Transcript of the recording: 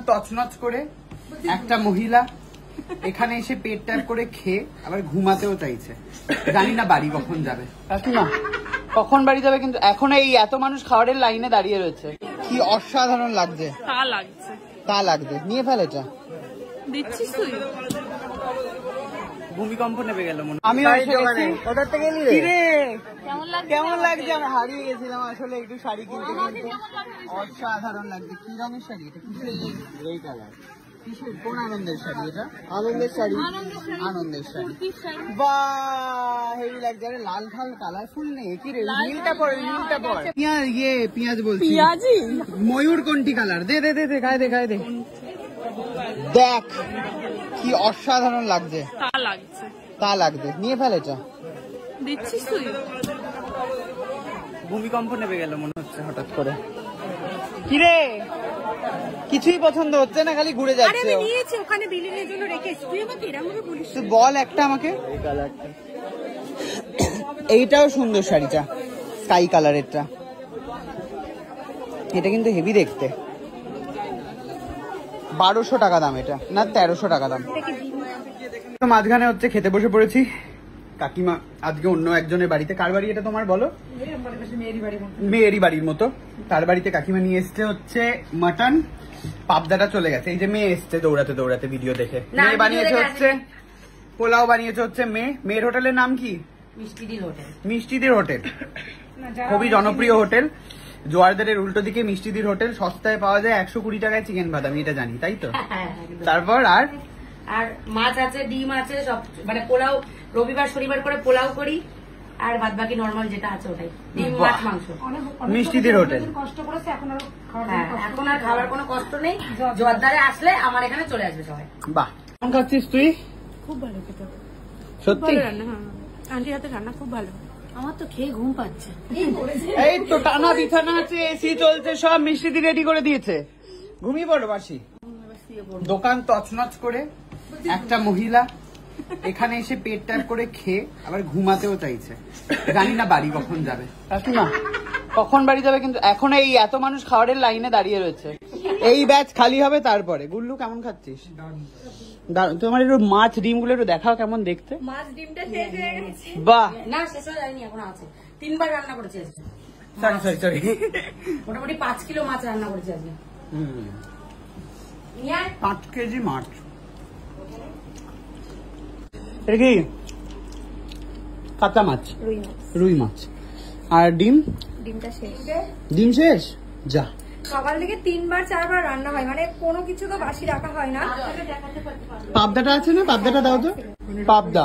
তছনছ করে একটা মহিলা এখানে এসে পেট ট্যাপ করে খেয়ে আবার ঘুমাতেও চাইছে। জানি না বাড়ি কখন যাবে। কাকিমা কখন বাড়ি যাবে? কিন্তু এখন এই এত মানুষ খাবারের লাইনে দাঁড়িয়ে রয়েছে। কি অসাধারণ লাগছে। তা লাগছে নিয়ে ফেল, এটা দিচ্ছিস তুই? ভূমিকম্প নেমে গেল মনে। আমি কোথা থেকে এলি রে? কেমন লাগছে? আমি হারিয়ে গেছিলাম আসলে একটু শাড়ি কিনতে কিনতে। অসাধারণ লাগছে। কি রঙের শাড়ি এটা? Grey colour. কোন আনন্দের শাড়ি এটা? আনন্দের শাড়ি। আনন্দের শাড়ি। বাহ হেভি লাগছে। আরে লাল ঠাল কালারফুল নেই কি রে? নীলটা পরে, নীলটা পরে। পেঁয়াজ বলছি। পেঁয়াজি ময়ূর কোনটি কালার? দে দে দে দে, গায়ে দে গায়ে দে। দেখ কি অসাধারণ লাগছে। তা লাগছে নিয়ে ফেল, এটা দিচ্ছিস তুই? ভূমিকম্প নেমে গেল মনে হচ্ছে হঠাৎ করে। কিরে কিছুই পছন্দ হচ্ছে না, খালি ঘুরে যাচ্ছে। আমি নিয়েছি ওখানে বিলিং এর জন্য রেখেছি। তুই আমাকে এরকম করে বলিস? তুই বল একটা আমাকে। এই কালারটা, এইটাও সুন্দর শাড়িটা, স্কাই কালারেরটা। এটা কিন্তু হেভি দেখতে। 1200 টাকা দাম, এটা না 1300 টাকা দাম। মাঝখানে হচ্ছে খেতে বসে পড়েছি। কাকিমা আজকে অন্য একজনের বাড়িতে। কার বাড়ি এটা তোমার বলো? মেয়েরই বাড়ির মতো। তার বাড়িতে কাকিমা নিয়ে এসছে হচ্ছে মাটন। পাবদাটা চলে গেছে। এই যে মেয়ে এসছে দৌড়াতে দৌড়াতে ভিডিও দেখে। মেয়ে বানিয়েছে হচ্ছে পোলাও, বানিয়েছে হচ্ছে মেয়ের হোটেলের নাম কি? মিষ্টিদির হোটেল। খুবই জনপ্রিয় হোটেল। জোয়ারদারের উল্টো দিকে মিষ্টিদির হোটেল। সস্তায় পাওয়া যায় 120 টাকায় চিকেন ভাত। আমি এটা জানি, তাই তো? তারপর আর মাছ আছে, ডিম আছে, সব মানে পোলাও রবিবার শনিবার করে পোলাও করি, আর বাদ বাকি নর্মাল যেটা আছে ওটাই, ডিম মাছ মাংস। মিষ্টিদির হোটেল। এখন আর খাবার কোনো কষ্ট নেই। জোয়ারদারে আসলে আমার এখানে চলে আসবে সবাই। বাহ, কেমন খাচ্ছিস তুই? খুব ভালো খেতে। সত্যি আন্টির হাতে রান্না খুব ভালো। আমার তো খেয়ে ঘুম পাচ্ছে। এই তো টানা বিছানা আছে, এসি চলছে, সব মিষ্টি রেডি করে দিয়েছে। ঘুমিয়ে পড়ো বাসি। দোকান তছনছ করে একটা মহিলা এখানে এসে পেট ট্যাপ করে খেয়ে আবার ঘুমাতেও চাইছে। জানি না বাড়ি কখন যাবে। কাকিমা কখন বাড়ি যাবে? কিন্তু এখন এই এত মানুষ খাবারের লাইনে দাঁড়িয়ে রয়েছে। এই ব্যাচ খালি হবে তারপরে। গুল্লু কেমন খাচ্ছিস? তোমার একটু মাছ ডিম গুলো একটু দেখাও কেমন দেখতে। মাছ ডিমটা শেষ হয়ে গেছে। বাহ, না শেষ হয়ে যায়নি, এখন আছে। 3 বার রান্না করেছি আজকে। সরি মোটামুটি 5 কিলো মাছ রান্না করেছি আজকে। 5 কেজি মাছ। এটা কি? কাঁচা মাছ, রুই মাছ। আর ডিমটা শেষ। ডিম শেষ। যা, সকাল থেকে 3 বার 4 বার রান্না হয়, মানে কোনো কিছু তো বাসি রাখা হয় না। পাবদাটা আছে না? পাবদাটা দাও তো। পাবদা